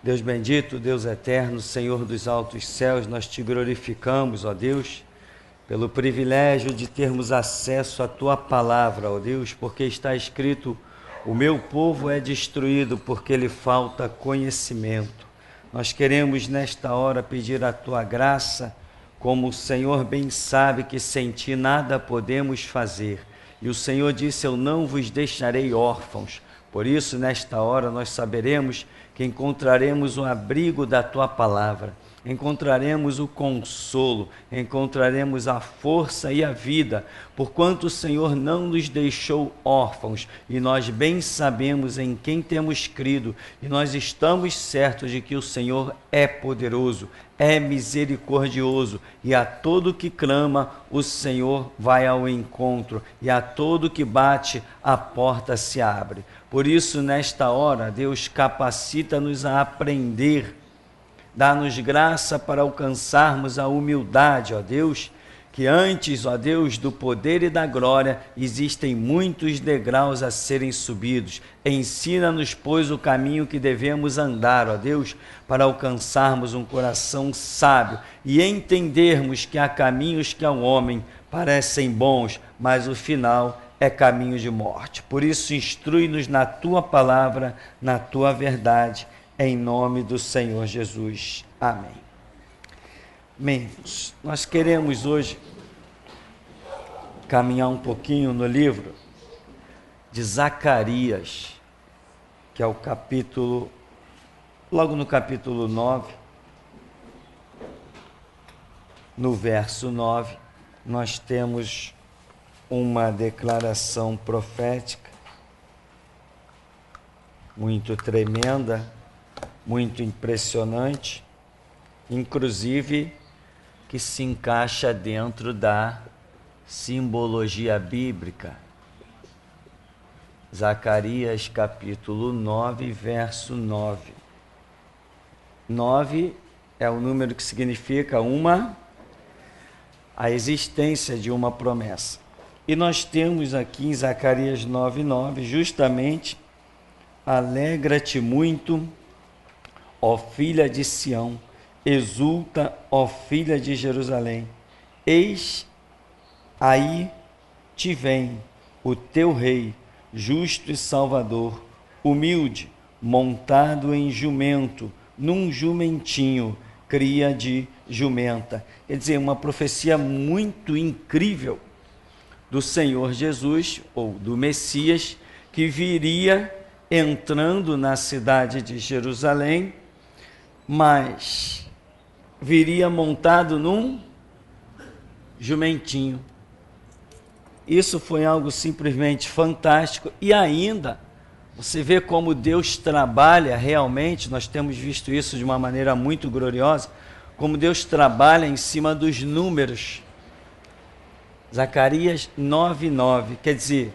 Deus bendito, Deus eterno, Senhor dos altos céus, nós te glorificamos, ó Deus, pelo privilégio de termos acesso à tua palavra, ó Deus, porque está escrito: o meu povo é destruído porque lhe falta conhecimento. Nós queremos nesta hora pedir a tua graça, como o Senhor bem sabe que sem ti nada podemos fazer. E o Senhor disse: eu não vos deixarei órfãos. Por isso, nesta hora, nós saberemos que encontraremos o abrigo da tua palavra, encontraremos o consolo, encontraremos a força e a vida, porquanto o Senhor não nos deixou órfãos, e nós bem sabemos em quem temos crido, e nós estamos certos de que o Senhor é poderoso, é misericordioso, e a todo que clama, o Senhor vai ao encontro, e a todo que bate, a porta se abre. Por isso, nesta hora, Deus capacita-nos a aprender, dá-nos graça para alcançarmos a humildade, ó Deus, que antes, ó Deus, do poder e da glória, existem muitos degraus a serem subidos. Ensina-nos, pois, o caminho que devemos andar, ó Deus, para alcançarmos um coração sábio e entendermos que há caminhos que ao homem parecem bons, mas o final é caminho de morte. Por isso, instrui-nos na tua palavra, na tua verdade, em nome do Senhor Jesus. Amém. Amém. Nós queremos hoje caminhar um pouquinho no livro de Zacarias, que é o capítulo, logo no capítulo 9, no verso 9, nós temos uma declaração profética muito tremenda, muito impressionante, inclusive que se encaixa dentro da simbologia bíblica. Zacarias capítulo 9, verso 9. 9 é o número que significa a existência de uma promessa. E nós temos aqui em Zacarias 9:9, justamente: alegra-te muito, ó filha de Sião, exulta, ó filha de Jerusalém. Eis aí te vem o teu rei, justo e salvador, humilde, montado em jumento, num jumentinho, cria de jumenta. Quer dizer, uma profecia muito incrível do Senhor Jesus, ou do Messias, que viria entrando na cidade de Jerusalém, mas viria montado num jumentinho. Isso foi algo simplesmente fantástico. E ainda, você vê como Deus trabalha realmente, nós temos visto isso de uma maneira muito gloriosa, como Deus trabalha em cima dos números. Zacarias 9:9, quer dizer,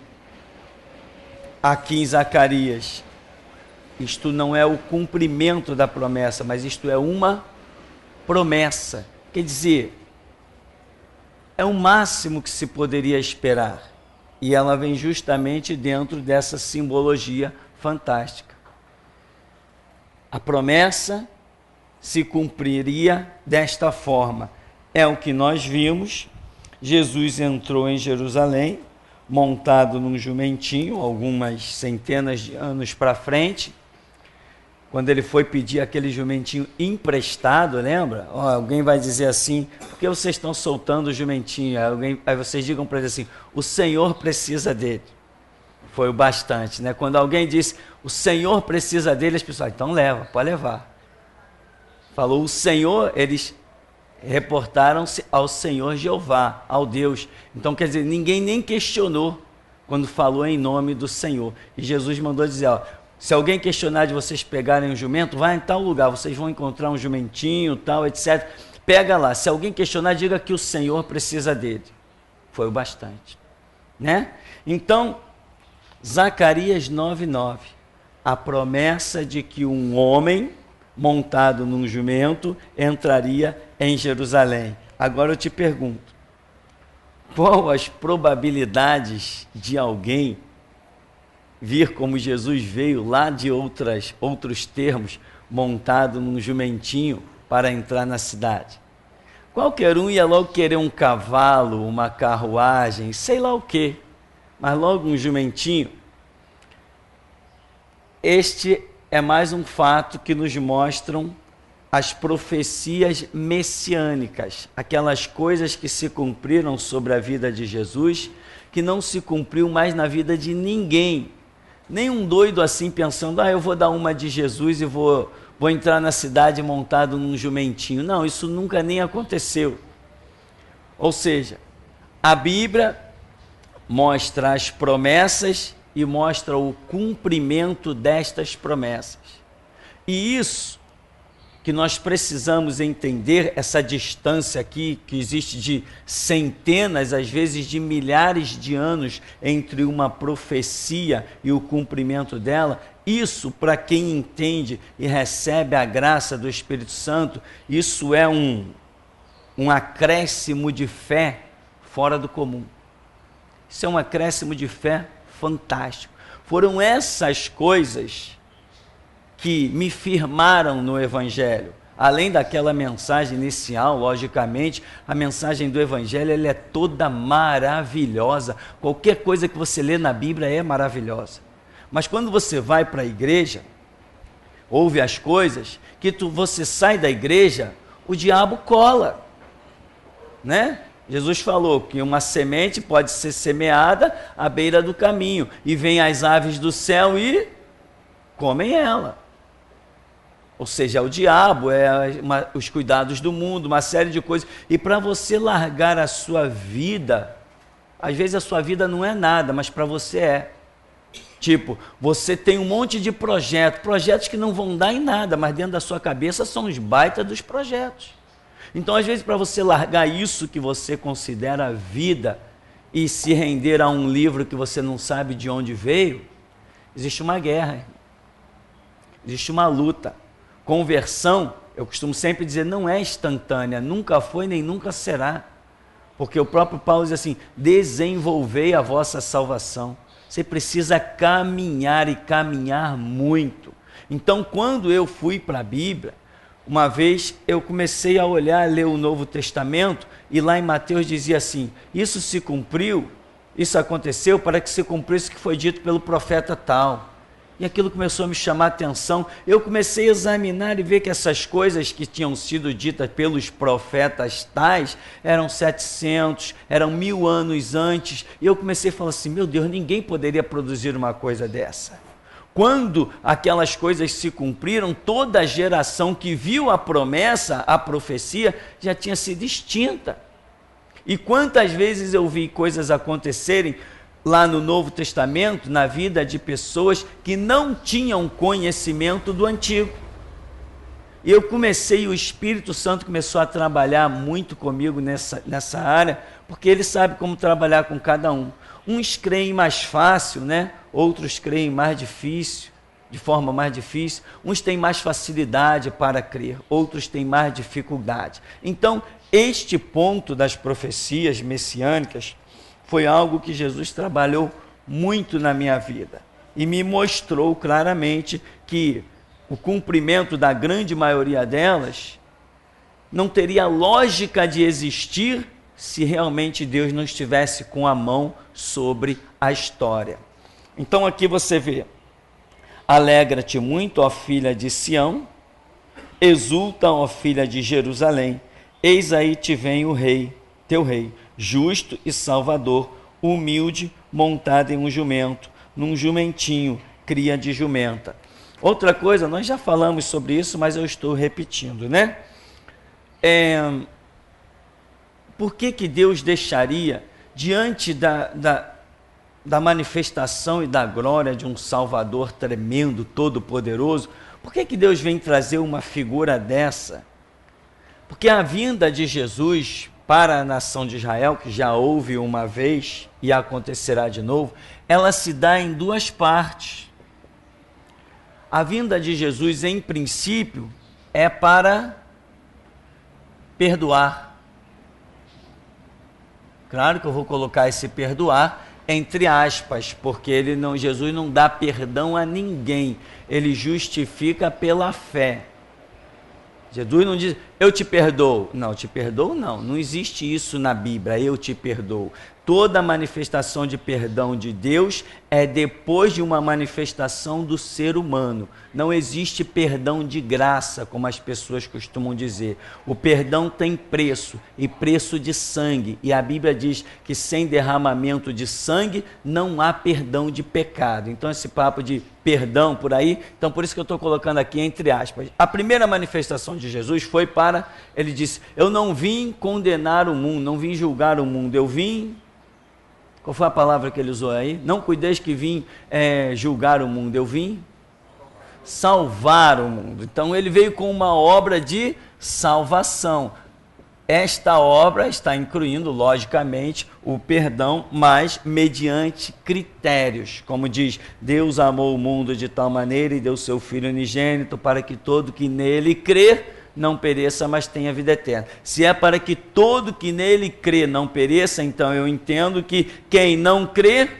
aqui em Zacarias, isto não é o cumprimento da promessa, mas isto é uma promessa. Quer dizer, é o máximo que se poderia esperar. E ela vem justamente dentro dessa simbologia fantástica. A promessa se cumpriria desta forma. É o que nós vimos. Jesus entrou em Jerusalém, montado num jumentinho, algumas centenas de anos para frente. Quando ele foi pedir aquele jumentinho emprestado, lembra? Alguém vai dizer assim: por que vocês estão soltando o jumentinho? Aí vocês digam para ele assim: o Senhor precisa dele. Foi o bastante, né? Quando alguém disse: o Senhor precisa dele, as pessoas: então leva, pode levar. Falou o Senhor, eles reportaram-se ao Senhor Jeová, ao Deus. Então, quer dizer, ninguém nem questionou quando falou em nome do Senhor. E Jesus mandou dizer: ó, se alguém questionar de vocês pegarem um jumento, vai em tal lugar, vocês vão encontrar um jumentinho, tal, etc. Pega lá. Se alguém questionar, diga que o Senhor precisa dele. Foi o bastante, né? Então, Zacarias 9:9, a promessa de que um homem montado num jumento entraria em Jerusalém. Agora eu te pergunto, qual as probabilidades de alguém vir como Jesus veio lá de outros termos, montado num jumentinho para entrar na cidade. Qualquer um ia logo querer um cavalo, uma carruagem, sei lá o quê, mas logo um jumentinho. Este é mais um fato que nos mostram as profecias messiânicas, aquelas coisas que se cumpriram sobre a vida de Jesus, que não se cumpriu mais na vida de ninguém. Nem um doido assim pensando, eu vou dar uma de Jesus e vou entrar na cidade montado num jumentinho. Não, isso nunca nem aconteceu. Ou seja, a Bíblia mostra as promessas e mostra o cumprimento destas promessas. E isso que nós precisamos entender, essa distância aqui que existe de centenas, às vezes de milhares de anos entre uma profecia e o cumprimento dela, isso para quem entende e recebe a graça do Espírito Santo, isso é um acréscimo de fé fora do comum. Isso é um acréscimo de fé fantástico. Foram essas coisas que me firmaram no Evangelho. Além daquela mensagem inicial, logicamente, a mensagem do Evangelho ela é toda maravilhosa. Qualquer coisa que você lê na Bíblia é maravilhosa. Mas quando você vai para a igreja, ouve as coisas, que você sai da igreja, o diabo cola, né? Jesus falou que uma semente pode ser semeada à beira do caminho, e vêm as aves do céu e comem ela. Ou seja, é o diabo, os cuidados do mundo, uma série de coisas. E para você largar a sua vida, às vezes a sua vida não é nada, mas para você é. Tipo, você tem um monte de projetos que não vão dar em nada, mas dentro da sua cabeça são os baitas dos projetos. Então, às vezes, para você largar isso que você considera vida e se render a um livro que você não sabe de onde veio, existe uma guerra, existe uma luta. Conversão, eu costumo sempre dizer, não é instantânea, nunca foi nem nunca será. Porque o próprio Paulo diz assim, desenvolvei a vossa salvação. Você precisa caminhar e caminhar muito. Então, quando eu fui para a Bíblia, uma vez eu comecei a olhar, ler o Novo Testamento, e lá em Mateus dizia assim, isso se cumpriu, isso aconteceu para que se cumprisse o que foi dito pelo profeta tal. E aquilo começou a me chamar a atenção. Eu comecei a examinar e ver que essas coisas que tinham sido ditas pelos profetas tais eram 700, eram 1000 anos antes. E eu comecei a falar assim, meu Deus, ninguém poderia produzir uma coisa dessa. Quando aquelas coisas se cumpriram, toda a geração que viu a promessa, a profecia, já tinha sido extinta. E quantas vezes eu vi coisas acontecerem lá no Novo Testamento, na vida de pessoas que não tinham conhecimento do Antigo. E eu comecei, o Espírito Santo começou a trabalhar muito comigo nessa área, porque ele sabe como trabalhar com cada um. Uns creem mais fácil, né? Outros creem mais difícil, de forma mais difícil. Uns têm mais facilidade para crer, outros têm mais dificuldade. Então, este ponto das profecias messiânicas foi algo que Jesus trabalhou muito na minha vida e me mostrou claramente que o cumprimento da grande maioria delas não teria lógica de existir se realmente Deus não estivesse com a mão sobre a história. Então aqui você vê, alegra-te muito, ó filha de Sião, exulta, ó filha de Jerusalém, eis aí te vem o rei, teu rei, justo e salvador, humilde, montado em um jumento, num jumentinho, cria de jumenta. Outra coisa, nós já falamos sobre isso, mas eu estou repetindo, né? Por que Deus deixaria, diante da manifestação e da glória de um Salvador tremendo, todo-poderoso, por que Deus vem trazer uma figura dessa? Porque a vinda de Jesus para a nação de Israel, que já houve uma vez e acontecerá de novo, ela se dá em duas partes. A vinda de Jesus, em princípio, é para perdoar. Claro que eu vou colocar esse perdoar entre aspas, porque Jesus não dá perdão a ninguém, ele justifica pela fé. Jesus não diz, eu te perdoo. Não, te perdoo não. Não existe isso na Bíblia, eu te perdoo. Toda manifestação de perdão de Deus é depois de uma manifestação do ser humano. Não existe perdão de graça, como as pessoas costumam dizer. O perdão tem preço, e preço de sangue. E a Bíblia diz que sem derramamento de sangue não há perdão de pecado. Então esse papo de perdão por aí, então por isso que eu estou colocando aqui entre aspas. A primeira manifestação de Jesus foi ele disse, eu não vim condenar o mundo, não vim julgar o mundo, eu vim... Qual foi a palavra que ele usou aí? Não cuideis que vim julgar o mundo, eu vim salvar o mundo. Então ele veio com uma obra de salvação. Esta obra está incluindo, logicamente, o perdão, mas mediante critérios. Como diz, Deus amou o mundo de tal maneira e deu seu Filho unigênito para que todo que nele crer não pereça, mas tenha vida eterna. Se é para que todo que nele crê não pereça, então eu entendo que quem não crê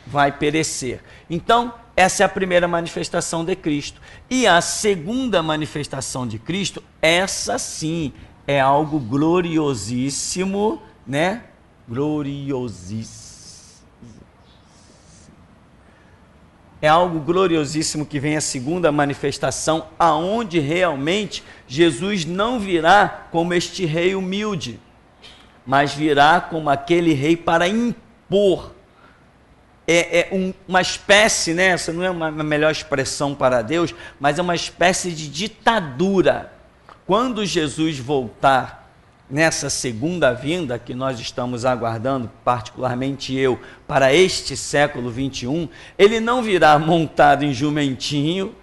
vai perecer. Então, essa é a primeira manifestação de Cristo. E a segunda manifestação de Cristo, essa sim, é algo gloriosíssimo, né? Gloriosíssimo. É algo gloriosíssimo que vem a segunda manifestação, aonde realmente Jesus não virá como este rei humilde, mas virá como aquele rei para impor. Uma espécie, né? Essa não é uma melhor expressão para Deus, mas é uma espécie de ditadura. Quando Jesus voltar nessa segunda vinda que nós estamos aguardando, particularmente eu, para este século 21, ele não virá montado em jumentinho,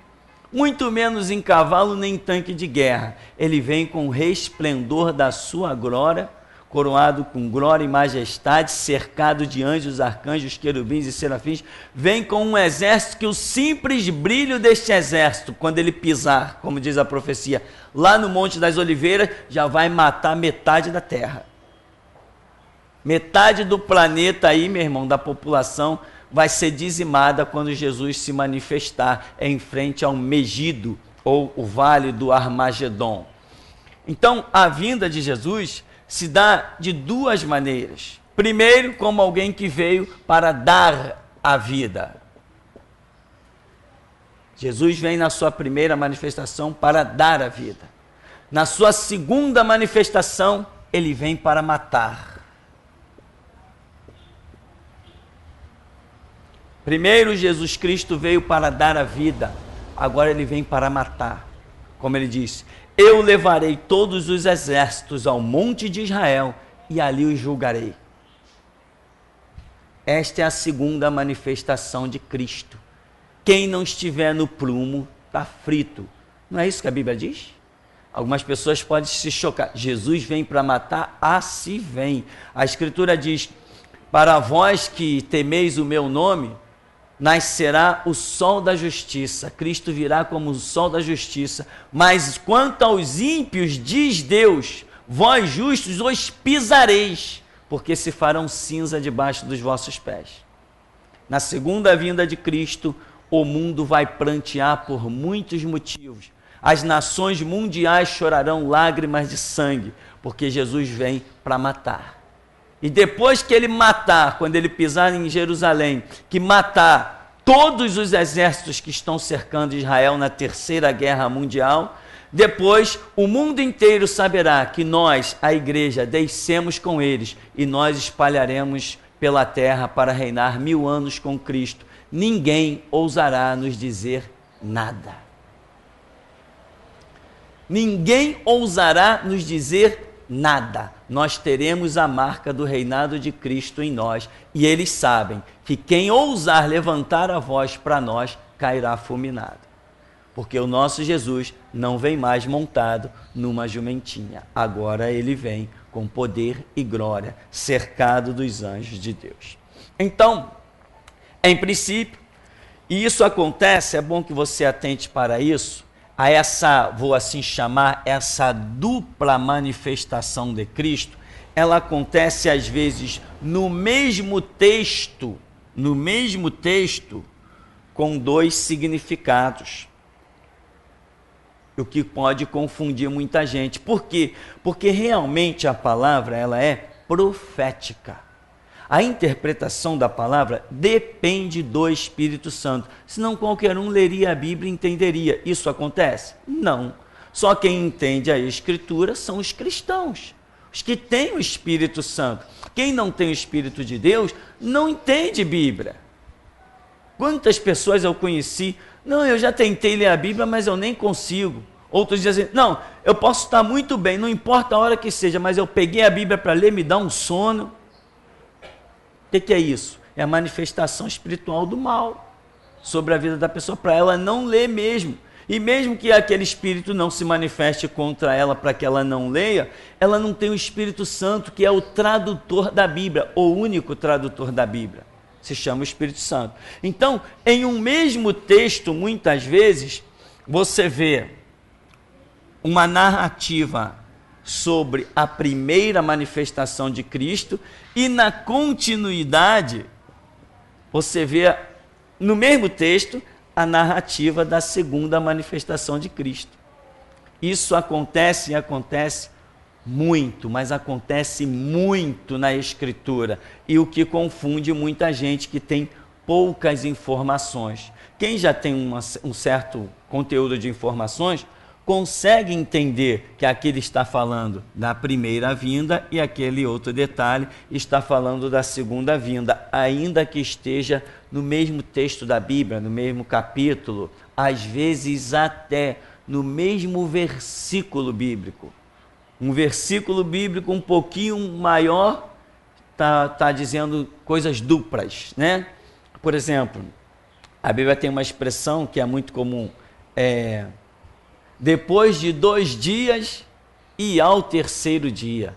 muito menos em cavalo nem em tanque de guerra. Ele vem com o resplendor da sua glória, coroado com glória e majestade, cercado de anjos, arcanjos, querubins e serafins, vem com um exército que o simples brilho deste exército, quando ele pisar, como diz a profecia, lá no Monte das Oliveiras, já vai matar metade da terra. Metade do planeta aí, meu irmão, da população, vai ser dizimada quando Jesus se manifestar em frente ao Megido, ou o Vale do Armagedon. Então, a vinda de Jesus se dá de duas maneiras. Primeiro, como alguém que veio para dar a vida. Jesus vem na sua primeira manifestação para dar a vida. Na sua segunda manifestação, ele vem para matar. Primeiro, Jesus Cristo veio para dar a vida, agora ele vem para matar. Como ele disse, eu levarei todos os exércitos ao monte de Israel e ali os julgarei. Esta é a segunda manifestação de Cristo. Quem não estiver no prumo está frito. Não é isso que a Bíblia diz? Algumas pessoas podem se chocar. Jesus vem para matar? Ah, se vem. A Escritura diz, para vós que temeis o meu nome, nascerá o sol da justiça. Cristo virá como o sol da justiça. Mas quanto aos ímpios, diz Deus, vós justos os pisareis, porque se farão cinza debaixo dos vossos pés. Na segunda vinda de Cristo, o mundo vai prantear por muitos motivos. As nações mundiais chorarão lágrimas de sangue, porque Jesus vem para matar. E depois que ele matar, quando ele pisar em Jerusalém, que matar todos os exércitos que estão cercando Israel na Terceira Guerra Mundial, depois o mundo inteiro saberá que nós, a igreja, descemos com eles e nós espalharemos pela terra para reinar 1000 anos com Cristo. Ninguém ousará nos dizer nada. Ninguém ousará nos dizer nada. Nós teremos a marca do reinado de Cristo em nós, e eles sabem que quem ousar levantar a voz para nós cairá fulminado, porque o nosso Jesus não vem mais montado numa jumentinha, agora ele vem com poder e glória, cercado dos anjos de Deus. Então, em princípio, e isso acontece, é bom que você atente para isso, a essa, vou assim chamar, essa dupla manifestação de Cristo, ela acontece às vezes no mesmo texto, com dois significados. O que pode confundir muita gente. Por quê? Porque realmente a palavra ela é profética. A interpretação da palavra depende do Espírito Santo. Senão qualquer um leria a Bíblia e entenderia. Isso acontece? Não. Só quem entende a Escritura são os cristãos, os que têm o Espírito Santo. Quem não tem o Espírito de Deus não entende Bíblia. Quantas pessoas eu conheci, não, eu já tentei ler a Bíblia, mas eu nem consigo. Outros dizem, não, eu posso estar muito bem, não importa a hora que seja, mas eu peguei a Bíblia para ler, me dá um sono. O que é isso? É a manifestação espiritual do mal sobre a vida da pessoa, para ela não ler mesmo. E mesmo que aquele espírito não se manifeste contra ela para que ela não leia, ela não tem o Espírito Santo, que é o tradutor da Bíblia, o único tradutor da Bíblia. Se chama o Espírito Santo. Então, em um mesmo texto, muitas vezes, você vê uma narrativa sobre a primeira manifestação de Cristo e na continuidade, você vê no mesmo texto a narrativa da segunda manifestação de Cristo. Isso acontece e acontece muito, mas acontece muito na Escritura, e o que confunde muita gente que tem poucas informações. Quem já tem um certo conteúdo de informações, consegue entender que aquele está falando da primeira vinda e aquele outro detalhe está falando da segunda vinda, ainda que esteja no mesmo texto da Bíblia, no mesmo capítulo, às vezes até no mesmo versículo bíblico. Um versículo bíblico um pouquinho maior está dizendo coisas duplas, né? Por exemplo, a Bíblia tem uma expressão que é muito comum, depois de 2 dias e ao terceiro dia.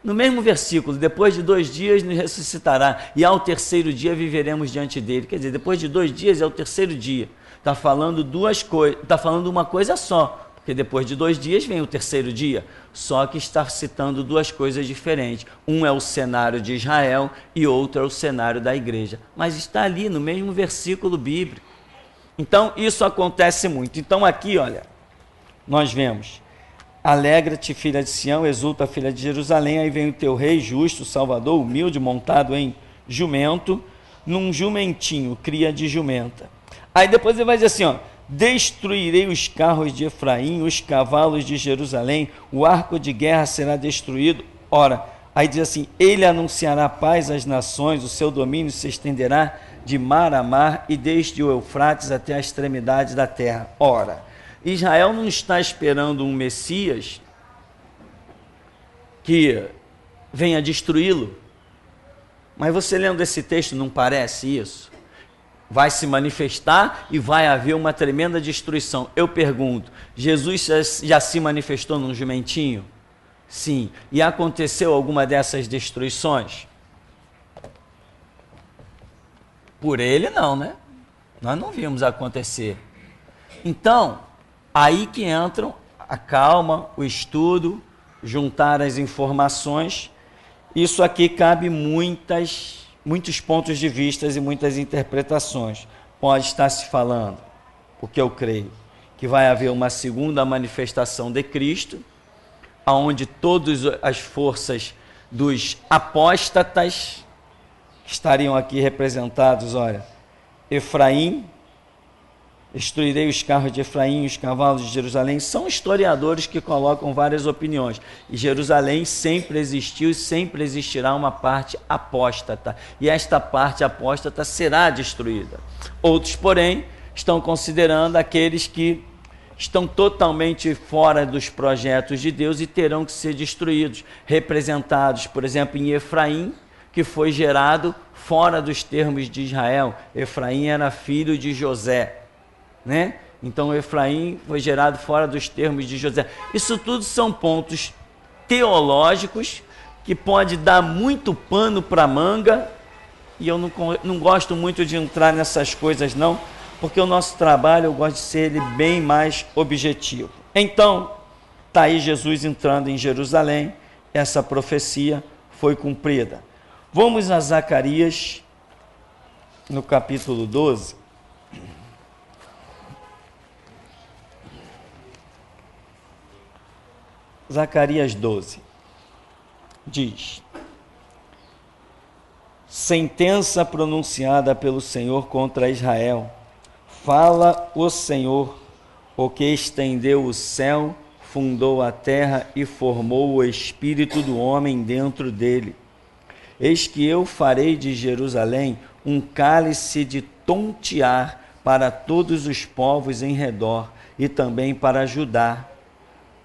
No mesmo versículo, depois de 2 dias nos ressuscitará e ao terceiro dia viveremos diante dele. Quer dizer, depois de 2 dias e ao terceiro dia. Está falando duas coisas, está falando uma coisa só. Porque depois de 2 dias vem o terceiro dia, só que está citando duas coisas diferentes. Um é o cenário de Israel e outro é o cenário da igreja. Mas está ali no mesmo versículo bíblico. Então, isso acontece muito. Então, aqui, olha, nós vemos, alegra-te, filha de Sião, exulta, filha de Jerusalém, aí vem o teu rei justo, salvador, humilde, montado em jumento, num jumentinho, cria de jumenta. Aí depois ele vai dizer assim, ó, destruirei os carros de Efraim, os cavalos de Jerusalém, o arco de guerra será destruído. Ora, aí diz assim, ele anunciará paz às nações, o seu domínio se estenderá de mar a mar e desde o Eufrates até a extremidade da terra. Ora, Israel não está esperando um Messias que venha destruí-lo, mas você lendo esse texto não parece isso? Vai se manifestar e vai haver uma tremenda destruição. Eu pergunto, Jesus já se manifestou num jumentinho? Sim. E aconteceu alguma dessas destruições? Por ele não, né? Nós não vimos acontecer. Então, aí que entram a calma, o estudo, juntar as informações. Isso aqui cabe muitos pontos de vista e muitas interpretações. Pode estar se falando, porque eu creio, que vai haver uma segunda manifestação de Cristo, onde todas as forças dos apóstatas estariam aqui representados, olha, Efraim, destruirei os carros de Efraim, os cavalos de Jerusalém. São historiadores que colocam várias opiniões. E Jerusalém sempre existiu e sempre existirá uma parte apóstata. E esta parte apóstata será destruída. Outros, porém, estão considerando aqueles que estão totalmente fora dos projetos de Deus e terão que ser destruídos. Representados, por exemplo, em Efraim, que foi gerado fora dos termos de Israel. Efraim era filho de José, né? Então Efraim foi gerado fora dos termos de José. Isso tudo são pontos teológicos que pode dar muito pano para manga, e eu não gosto muito de entrar nessas coisas não, porque o nosso trabalho eu gosto de ser ele bem mais objetivo. Então, está aí Jesus entrando em Jerusalém, essa profecia foi cumprida. Vamos a Zacarias, no capítulo 12. Zacarias 12 diz: sentença pronunciada pelo Senhor contra Israel. Fala o Senhor, o que estendeu o céu, fundou a terra e formou o espírito do homem dentro dele. Eis que eu farei de Jerusalém um cálice de tontear para todos os povos em redor e também para Judá,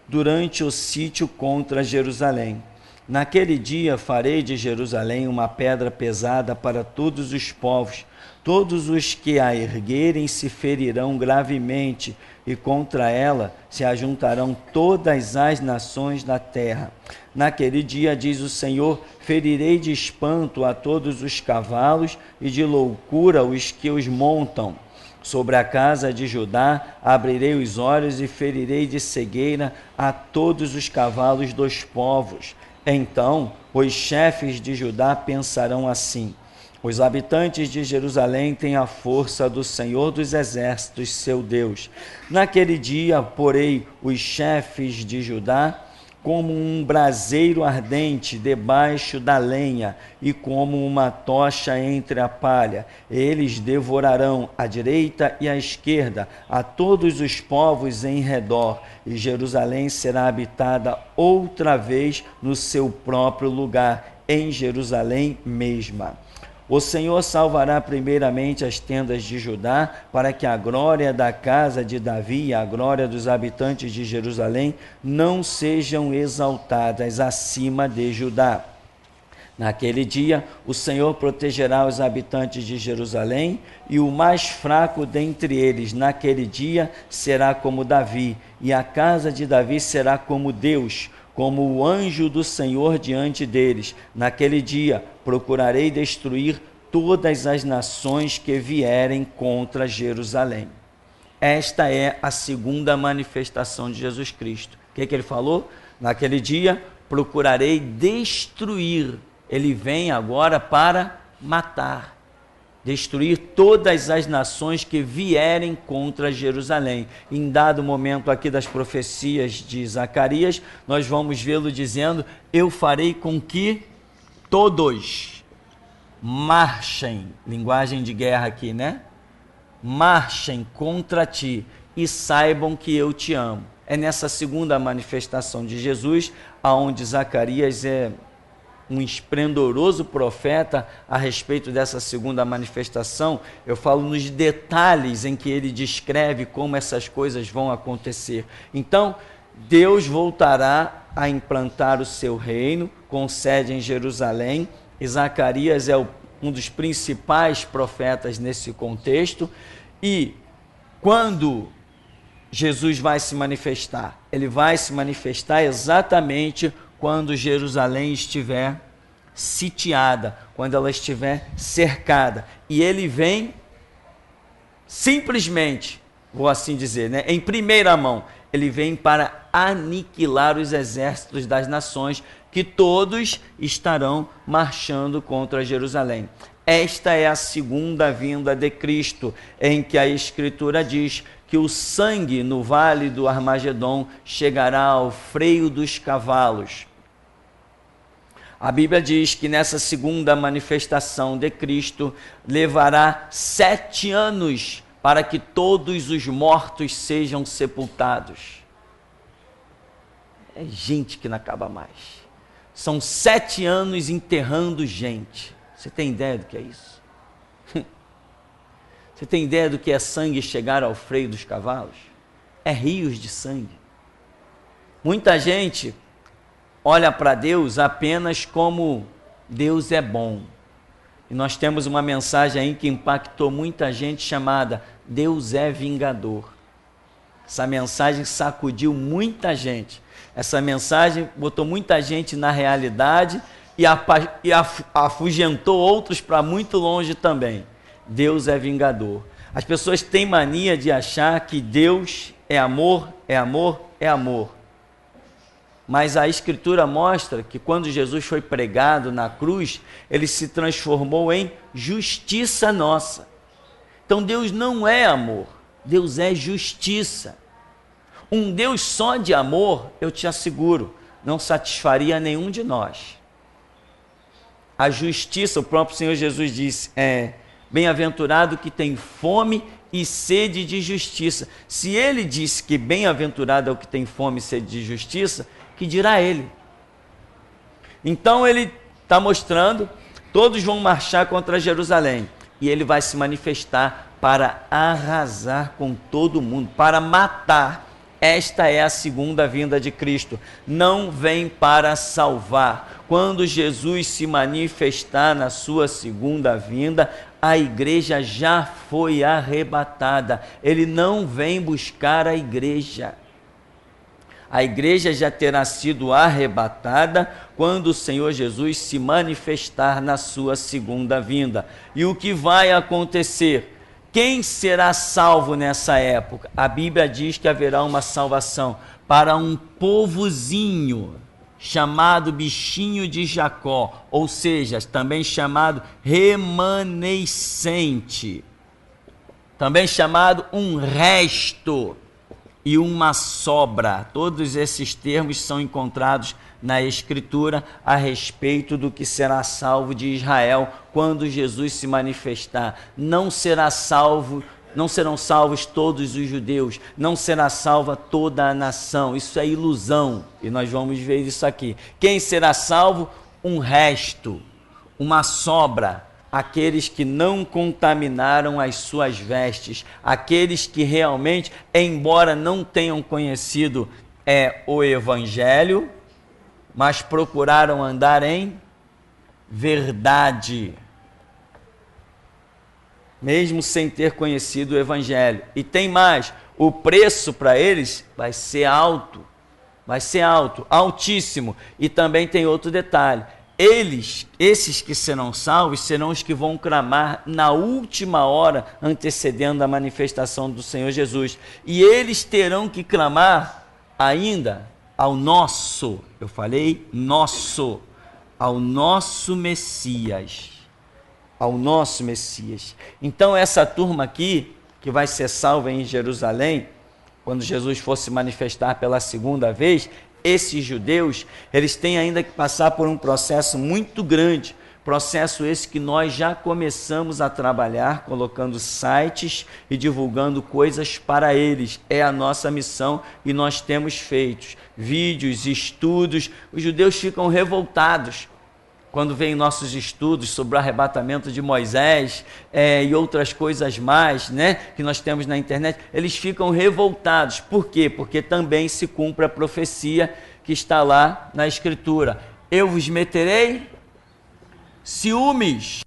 durante o sítio contra Jerusalém. Naquele dia farei de Jerusalém uma pedra pesada para todos os povos. Todos os que a erguerem se ferirão gravemente, e contra ela se ajuntarão todas as nações da terra. Naquele dia, diz o Senhor, ferirei de espanto a todos os cavalos e de loucura os que os montam. Sobre a casa de Judá abrirei os olhos e ferirei de cegueira a todos os cavalos dos povos. Então os chefes de Judá pensarão assim: os habitantes de Jerusalém têm a força do Senhor dos Exércitos, seu Deus. Naquele dia porei os chefes de Judá como um braseiro ardente debaixo da lenha e como uma tocha entre a palha. Eles devorarão à direita e à esquerda a todos os povos em redor, e Jerusalém será habitada outra vez no seu próprio lugar, em Jerusalém mesma. O Senhor salvará primeiramente as tendas de Judá, para que a glória da casa de Davi e a glória dos habitantes de Jerusalém não sejam exaltadas acima de Judá. Naquele dia, o Senhor protegerá os habitantes de Jerusalém, e o mais fraco dentre eles, naquele dia, será como Davi, e a casa de Davi será como Deus, como o anjo do Senhor diante deles. Naquele dia procurarei destruir todas as nações que vierem contra Jerusalém. Esta é a segunda manifestação de Jesus Cristo. O que ele falou? Naquele dia procurarei destruir. Ele vem agora para matar, destruir todas as nações que vierem contra Jerusalém. Em dado momento aqui das profecias de Zacarias, nós vamos vê-lo dizendo: eu farei com que todos marchem, linguagem de guerra aqui, né? Marchem contra ti e saibam que eu te amo. É nessa segunda manifestação de Jesus, aonde Zacarias é um esplendoroso profeta a respeito dessa segunda manifestação. Eu falo nos detalhes em que ele descreve como essas coisas vão acontecer. Então, Deus voltará a implantar o seu reino, com sede em Jerusalém, e Zacarias é um dos principais profetas nesse contexto. E quando Jesus vai se manifestar? Ele vai se manifestar exatamente quando Jerusalém estiver sitiada, quando ela estiver cercada. E ele vem simplesmente, vou assim dizer, né, em primeira mão, ele vem para aniquilar os exércitos das nações, que todos estarão marchando contra Jerusalém. Esta é a segunda vinda de Cristo, em que a Escritura diz que o sangue no vale do Armagedon chegará ao freio dos cavalos. A Bíblia diz que nessa segunda manifestação de Cristo levará 7 anos para que todos os mortos sejam sepultados. É gente que não acaba mais. São 7 anos enterrando gente. Você tem ideia do que é isso? Você tem ideia do que é sangue chegar ao freio dos cavalos? É rios de sangue. Muita gente olha para Deus apenas como Deus é bom. E nós temos uma mensagem aí que impactou muita gente, chamada Deus é vingador. Essa mensagem sacudiu muita gente. Essa mensagem botou muita gente na realidade e afugentou outros para muito longe também. Deus é vingador. As pessoas têm mania de achar que Deus é amor, é amor, é amor. Mas a Escritura mostra que quando Jesus foi pregado na cruz, ele se transformou em justiça nossa. Então Deus não é amor, Deus é justiça. Um Deus só de amor, eu te asseguro, não satisfaria nenhum de nós. A justiça, o próprio Senhor Jesus disse, bem-aventurado que tem fome e sede de justiça. Se ele disse que bem-aventurado é o que tem fome e sede de justiça, que dirá ele? Então ele está mostrando, todos vão marchar contra Jerusalém, e ele vai se manifestar para arrasar com todo mundo, para matar. Esta é a segunda vinda de Cristo, não vem para salvar. Quando Jesus se manifestar na sua segunda vinda, a igreja já foi arrebatada, ele não vem buscar a igreja. A igreja já terá sido arrebatada quando o Senhor Jesus se manifestar na sua segunda vinda. E o que vai acontecer? Quem será salvo nessa época? A Bíblia diz que haverá uma salvação para um povozinho chamado bichinho de Jacó, ou seja, também chamado remanescente, também chamado um resto e uma sobra. Todos esses termos são encontrados na Escritura a respeito do que será salvo de Israel quando Jesus se manifestar. Não serão salvos todos os judeus, não será salva toda a nação. Isso é ilusão, e nós vamos ver isso aqui. Quem será salvo? Um resto, uma sobra. Aqueles que não contaminaram as suas vestes, aqueles que realmente, embora não tenham conhecido o Evangelho, mas procuraram andar em verdade, mesmo sem ter conhecido o Evangelho. E tem mais, o preço para eles vai ser alto, altíssimo. E também tem outro detalhe, esses que serão salvos, serão os que vão clamar na última hora, antecedendo a manifestação do Senhor Jesus. E eles terão que clamar ainda ao nosso, eu falei nosso, ao nosso Messias. Ao nosso Messias. Então essa turma aqui, que vai ser salva em Jerusalém, quando Jesus for se manifestar pela segunda vez, esses judeus, eles têm ainda que passar por um processo muito grande, processo esse que nós já começamos a trabalhar, colocando sites e divulgando coisas para eles. É a nossa missão e nós temos feito vídeos, estudos. Os judeus ficam revoltados quando veem nossos estudos sobre o arrebatamento de Moisés e outras coisas mais, que nós temos na internet. Eles ficam revoltados. Por quê? Porque também se cumpre a profecia que está lá na Escritura. Eu vos meterei ciúmes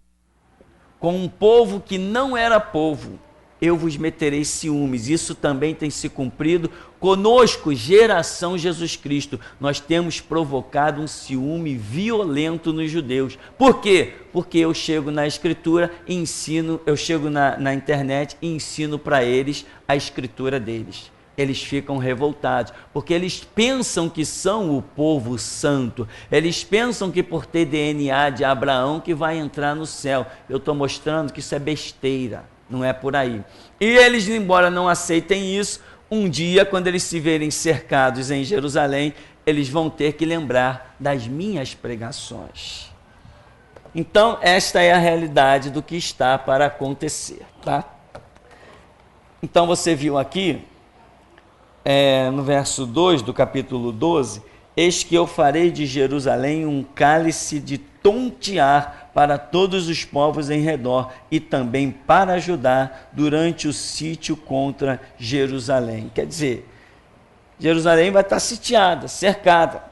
com um povo que não era povo. Eu vos meterei ciúmes. Isso também tem se cumprido conosco, geração Jesus Cristo. Nós temos provocado um ciúme violento nos judeus. Por quê? Porque eu chego na Escritura e ensino, eu chego na internet e ensino para eles a Escritura deles. Eles ficam revoltados, porque eles pensam que são o povo santo, eles pensam que por ter DNA de Abraão que vai entrar no céu. Eu estou mostrando que isso é besteira, não é por aí. E eles, embora não aceitem isso, um dia, quando eles se verem cercados em Jerusalém, eles vão ter que lembrar das minhas pregações. Então, esta é a realidade do que está para acontecer, tá? Então, você viu aqui, no verso 2 do capítulo 12, eis que eu farei de Jerusalém um cálice de tontear para todos os povos em redor e também para Judá durante o sítio contra Jerusalém. Quer dizer, Jerusalém vai estar sitiada, cercada,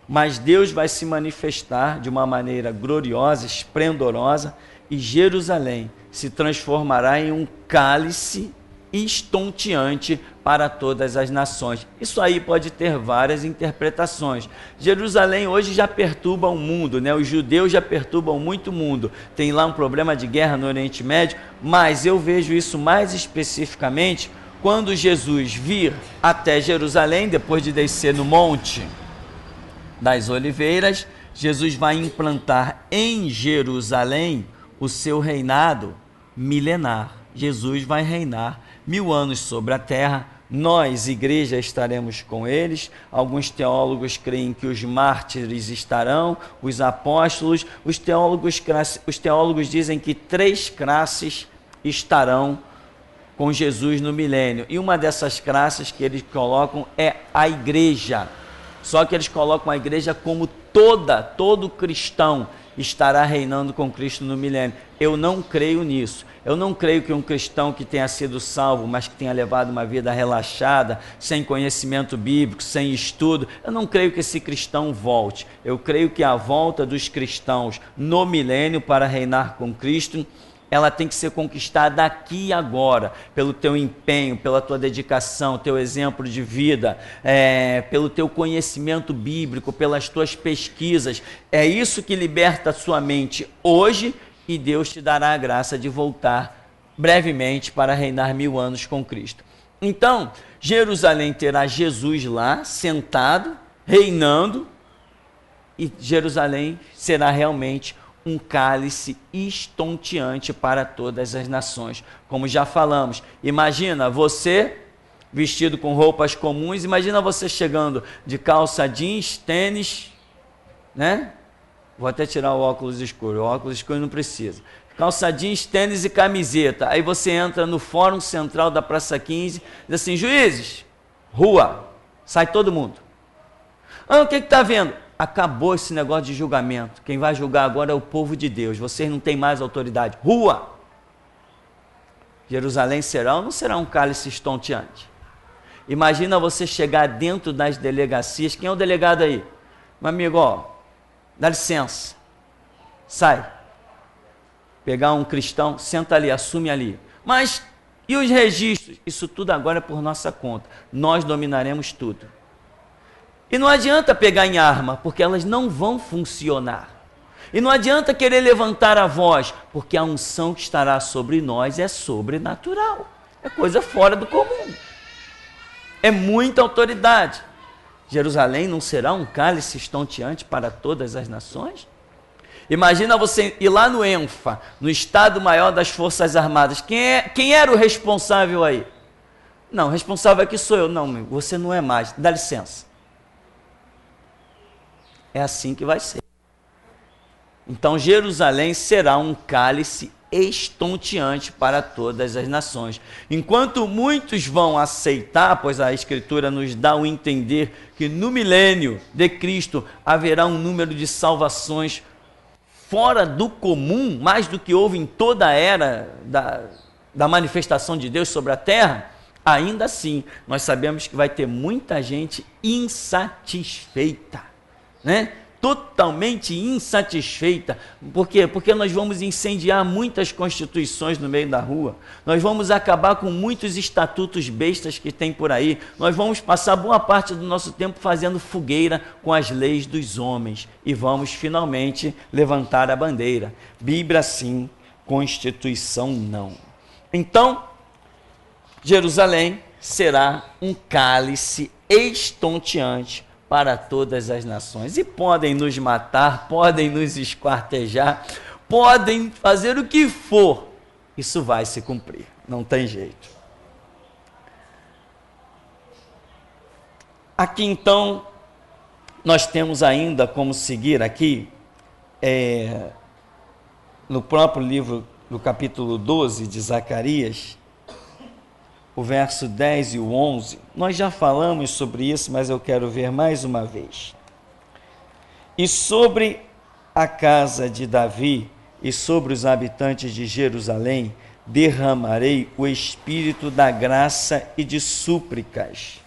mas Deus vai se manifestar de uma maneira gloriosa, esplendorosa, e Jerusalém se transformará em um cálice estonteante para todas as nações. Isso aí pode ter várias interpretações. Jerusalém hoje já perturba o mundo, Os judeus já perturbam muito o mundo. Tem lá um problema de guerra no Oriente Médio, mas eu vejo isso mais especificamente quando Jesus vir até Jerusalém, depois de descer no monte, das Oliveiras, Jesus vai implantar em Jerusalém o seu reinado milenar. Jesus vai reinar 1000 anos sobre a terra. Nós, igreja, estaremos com eles. Alguns teólogos creem que os mártires estarão, os apóstolos. Os teólogos dizem que 3 classes estarão com Jesus no milênio. E uma dessas classes que eles colocam é a igreja. Só que eles colocam a igreja como todo cristão estará reinando com Cristo no milênio. Eu não creio nisso. Eu não creio que um cristão que tenha sido salvo, mas que tenha levado uma vida relaxada, sem conhecimento bíblico, sem estudo, eu não creio que esse cristão volte. Eu creio que a volta dos cristãos no milênio para reinar com Cristo, ela tem que ser conquistada aqui e agora, pelo teu empenho, pela tua dedicação, teu exemplo de vida, pelo teu conhecimento bíblico, pelas tuas pesquisas. É isso que liberta a sua mente hoje, e Deus te dará a graça de voltar brevemente para reinar 1000 anos com Cristo. Então, Jerusalém terá Jesus lá, sentado, reinando, e Jerusalém será realmente um cálice estonteante para todas as nações. Como já falamos, imagina você vestido com roupas comuns, imagina você chegando de calça jeans, tênis, né? Vou até tirar o óculos escuro não precisa. Calça jeans, tênis e camiseta. Aí você entra no Fórum Central da Praça 15, diz assim: juízes, rua, sai todo mundo. O que está vendo? Acabou esse negócio de julgamento. Quem vai julgar agora é o povo de Deus. Vocês não têm mais autoridade. Rua! Jerusalém será ou não será um cálice estonteante? Imagina você chegar dentro das delegacias. Quem é o delegado aí? Meu amigo, ó, dá licença. Sai. Pegar um cristão, senta ali, assume ali. Mas e os registros? Isso tudo agora é por nossa conta. Nós dominaremos tudo. E não adianta pegar em arma, porque elas não vão funcionar. E não adianta querer levantar a voz, porque a unção que estará sobre nós é sobrenatural. É coisa fora do comum. É muita autoridade. Jerusalém não será um cálice estonteante para todas as nações? Imagina você ir lá no ENFA, no Estado-Maior das Forças Armadas. Quem era o responsável aí? Não, o responsável aqui sou eu. Não, amigo, você não é mais. Dá licença. É assim que vai ser. Então Jerusalém será um cálice estonteante para todas as nações. Enquanto muitos vão aceitar, pois a Escritura nos dá o entender que no milênio de Cristo haverá um número de salvações fora do comum, mais do que houve em toda a era da manifestação de Deus sobre a terra, ainda assim, nós sabemos que vai ter muita gente insatisfeita, né? Totalmente insatisfeita. Por quê? Porque nós vamos incendiar muitas constituições no meio da rua, nós vamos acabar com muitos estatutos bestas que tem por aí, nós vamos passar boa parte do nosso tempo fazendo fogueira com as leis dos homens e vamos finalmente levantar a bandeira. Bíblia sim, Constituição não. Então, Jerusalém será um cálice estonteante para todas as nações. E podem nos matar, podem nos esquartejar, podem fazer o que for, isso vai se cumprir, não tem jeito. Aqui então, nós temos ainda como seguir aqui, no próprio livro, no capítulo 12 de Zacarias, o verso 10 e o 11, nós já falamos sobre isso, mas eu quero ver mais uma vez. E sobre a casa de Davi e sobre os habitantes de Jerusalém, derramarei o espírito da graça e de súplicas.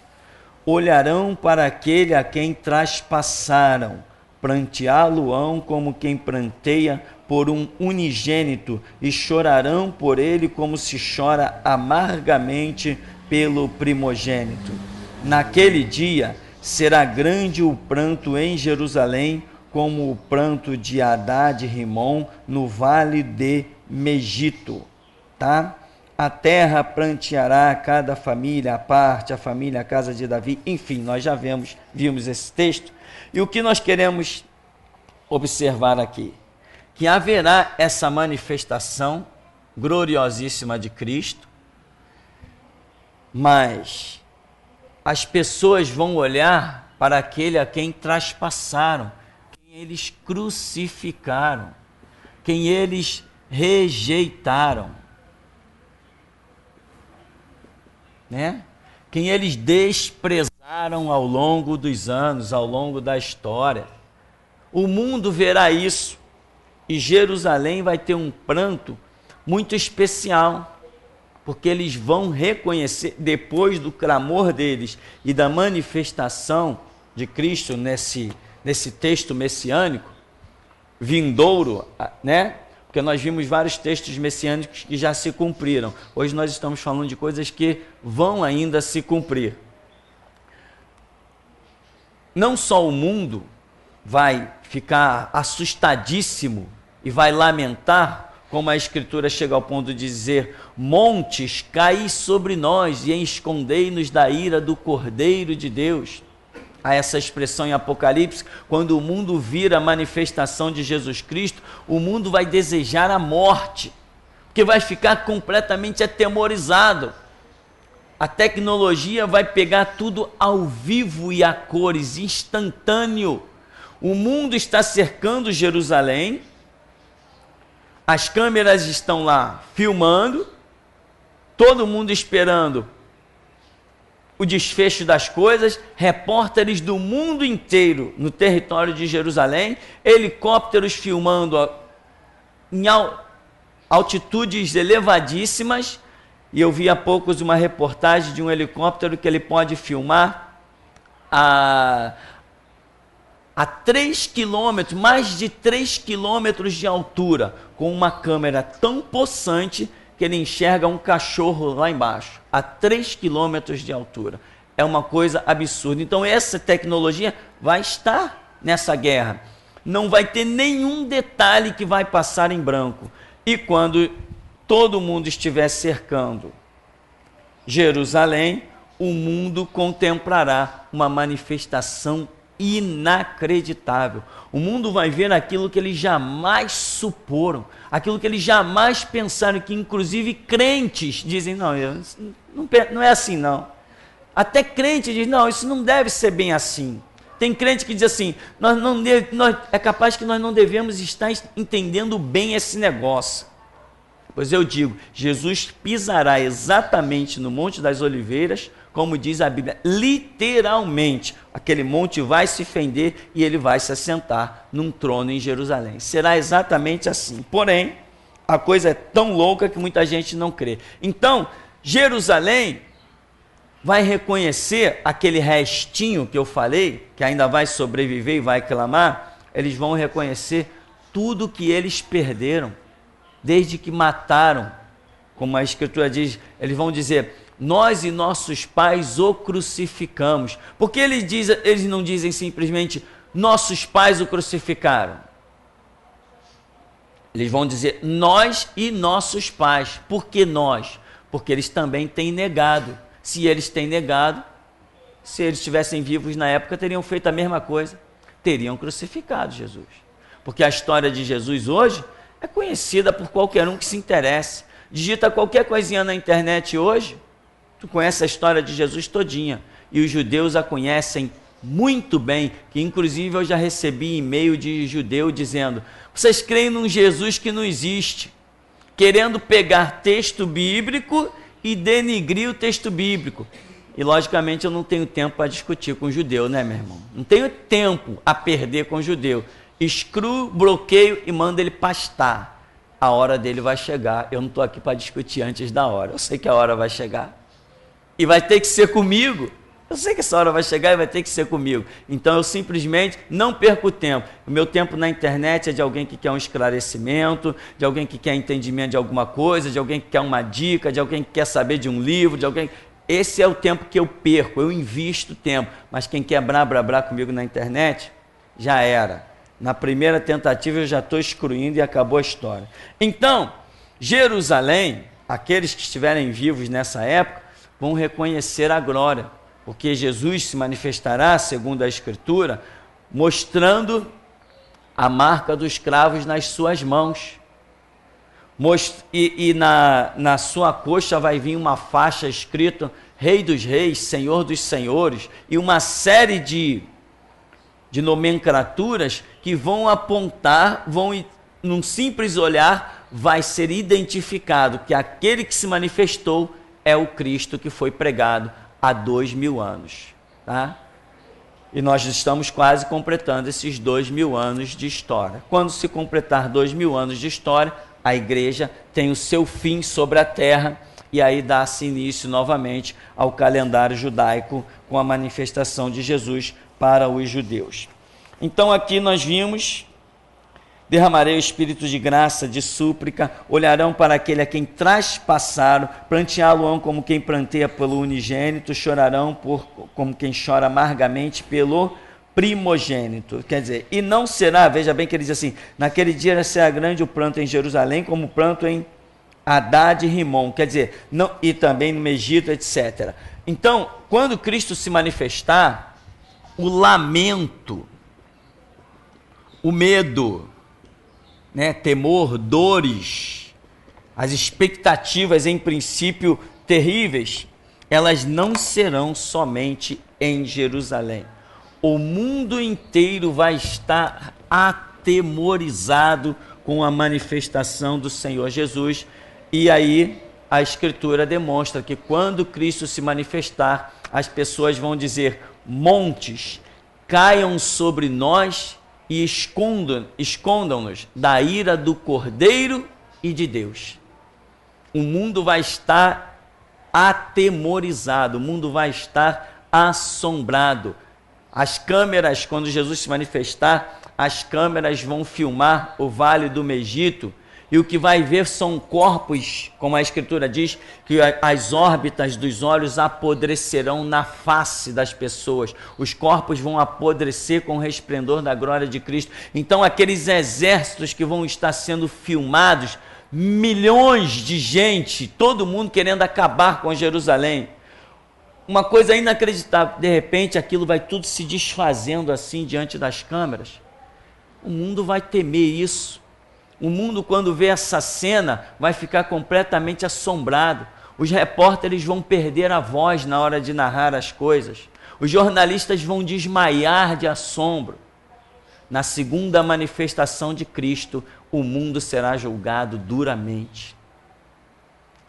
Olharão para aquele a quem traspassaram, pranteá-lo-ão como quem pranteia por um unigênito, e chorarão por ele como se chora amargamente pelo primogênito. Naquele dia será grande o pranto em Jerusalém, como o pranto de Hadad-Rimom no vale de Megito. Tá? a terra pranteará cada família à parte, a família, a casa de Davi. Enfim, nós já vimos esse texto. E o que nós queremos observar aqui? Que haverá essa manifestação gloriosíssima de Cristo, mas as pessoas vão olhar para aquele a quem traspassaram, quem eles crucificaram, quem eles rejeitaram, né? Quem eles desprezaram ao longo dos anos, ao longo da história. O mundo verá isso e Jerusalém vai ter um pranto muito especial, porque eles vão reconhecer, depois do clamor deles e da manifestação de Cristo nesse texto messiânico, vindouro, né? Porque nós vimos vários textos messiânicos que já se cumpriram. Hoje nós estamos falando de coisas que vão ainda se cumprir. Não só o mundo vai ficar assustadíssimo e vai lamentar, como a Escritura chega ao ponto de dizer: montes, caí sobre nós e escondei-nos da ira do Cordeiro de Deus. A essa expressão em Apocalipse, quando o mundo vira a manifestação de Jesus Cristo, o mundo vai desejar a morte, porque vai ficar completamente atemorizado. A tecnologia vai pegar tudo ao vivo e a cores, instantâneo. O mundo está cercando Jerusalém, as câmeras estão lá filmando, todo mundo esperando o desfecho das coisas, repórteres do mundo inteiro no território de Jerusalém, helicópteros filmando em altitudes elevadíssimas, e eu vi há poucos uma reportagem de um helicóptero que ele pode filmar a 3 quilômetros, mais de 3 quilômetros de altura, com uma câmera tão possante que ele enxerga um cachorro lá embaixo, a 3 quilômetros de altura. É uma coisa absurda. Então essa tecnologia vai estar nessa guerra. Não vai ter nenhum detalhe que vai passar em branco. E quando todo mundo estiver cercando Jerusalém, o mundo contemplará uma manifestação inacreditável. O mundo vai ver aquilo que eles jamais suporam, aquilo que eles jamais pensaram, que inclusive crentes dizem: não é assim não. Até crente diz: não, isso não deve ser bem assim. Tem crente que diz assim: é capaz que nós não devemos estar entendendo bem esse negócio. Pois eu digo, Jesus pisará exatamente no Monte das Oliveiras, como diz a Bíblia, literalmente. Aquele monte vai se fender e ele vai se assentar num trono em Jerusalém. Será exatamente assim. Porém, a coisa é tão louca que muita gente não crê. Então, Jerusalém vai reconhecer aquele restinho que eu falei, que ainda vai sobreviver e vai clamar. Eles vão reconhecer tudo que eles perderam, desde que mataram. Como a Escritura diz, eles vão dizer: nós e nossos pais o crucificamos. Porque eles não dizem simplesmente: nossos pais o crucificaram. Eles vão dizer: nós e nossos pais. Por que nós? Porque eles também têm negado. Se eles têm negado, se eles estivessem vivos na época, teriam feito a mesma coisa. Teriam crucificado Jesus. Porque a história de Jesus hoje é conhecida por qualquer um que se interesse. Digita qualquer coisinha na internet hoje, tu conhece a história de Jesus todinha. E os judeus a conhecem muito bem, que inclusive eu já recebi e-mail de judeu dizendo: vocês creem num Jesus que não existe, querendo pegar texto bíblico e denigrir o texto bíblico. E logicamente eu não tenho tempo para discutir com judeu, né, meu irmão? Não tenho tempo a perder com judeu. Excluo, bloqueio e mando ele pastar. A hora dele vai chegar. Eu não estou aqui para discutir antes da hora. Eu sei que a hora vai chegar. E vai ter que ser comigo. Eu sei que essa hora vai chegar e vai ter que ser comigo. Então eu simplesmente não perco tempo. O meu tempo na internet é de alguém que quer um esclarecimento, de alguém que quer entendimento de alguma coisa, de alguém que quer uma dica, de alguém que quer saber de um livro, de alguém... Esse é o tempo que eu perco, eu invisto tempo. Mas quem quer blá comigo na internet, já era. Na primeira tentativa eu já estou excluindo e acabou a história. Então, Jerusalém aqueles que estiverem vivos nessa época vão reconhecer a glória, porque Jesus se manifestará, segundo a Escritura, mostrando a marca dos cravos nas suas mãos. E na sua coxa vai vir uma faixa escrita Rei dos Reis, Senhor dos Senhores, e uma série de nomenclaturas que vão apontar, num simples olhar, vai ser identificado que aquele que se manifestou é o Cristo que foi pregado há 2000 anos. Tá? E nós estamos quase completando esses 2000 anos de história. Quando se completar 2000 anos de história, a igreja tem o seu fim sobre a terra, e aí dá-se início novamente ao calendário judaico com a manifestação de Jesus para os judeus. Então aqui nós vimos: derramarei o espírito de graça, de súplica, olharão para aquele a quem traspassaram, planteá-lo-ão como quem planteia pelo unigênito, chorarão como quem chora amargamente pelo primogênito. Quer dizer, e não será, veja bem que ele diz assim, naquele dia será grande o pranto em Jerusalém, como o pranto em Haddad e Rimon, quer dizer, não, e também no Egito, etc. Então, quando Cristo se manifestar, o lamento, o medo, temor, dores, as expectativas em princípio terríveis, elas não serão somente em Jerusalém. O mundo inteiro vai estar atemorizado com a manifestação do Senhor Jesus. E aí a Escritura demonstra que quando Cristo se manifestar, as pessoas vão dizer: montes, caiam sobre nós e escondam-nos da ira do Cordeiro e de Deus. O mundo vai estar atemorizado, o mundo vai estar assombrado. As câmeras, quando Jesus se manifestar, as câmeras vão filmar o Vale do Megiddo, e o que vai ver são corpos, como a Escritura diz, que as órbitas dos olhos apodrecerão na face das pessoas. Os corpos vão apodrecer com o resplendor da glória de Cristo. Então, aqueles exércitos que vão estar sendo filmados, milhões de gente, todo mundo querendo acabar com Jerusalém. Uma coisa inacreditável. De repente, aquilo vai tudo se desfazendo assim diante das câmeras. O mundo vai temer isso. O mundo, quando vê essa cena, vai ficar completamente assombrado. Os repórteres vão perder a voz na hora de narrar as coisas. Os jornalistas vão desmaiar de assombro. Na segunda manifestação de Cristo, o mundo será julgado duramente.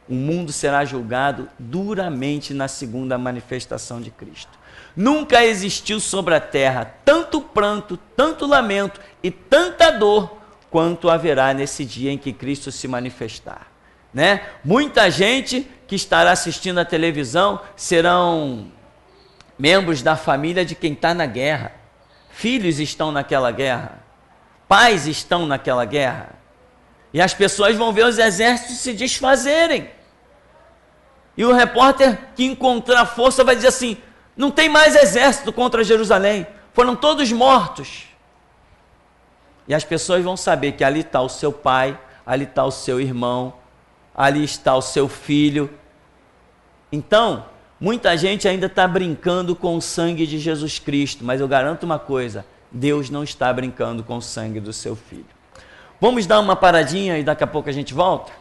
O mundo será julgado duramente na segunda manifestação de Cristo. Nunca existiu sobre a terra tanto pranto, tanto lamento e tanta dor quanto haverá nesse dia em que Cristo se manifestar. Muita gente que estará assistindo a televisão serão membros da família de quem está na guerra. Filhos estão naquela guerra. Pais estão naquela guerra. E as pessoas vão ver os exércitos se desfazerem. E o repórter que encontrar força vai dizer assim: não tem mais exército contra Jerusalém, foram todos mortos. E as pessoas vão saber que ali está o seu pai, ali está o seu irmão, ali está o seu filho. Então, muita gente ainda está brincando com o sangue de Jesus Cristo, mas eu garanto uma coisa: Deus não está brincando com o sangue do seu filho. Vamos dar uma paradinha e daqui a pouco a gente volta?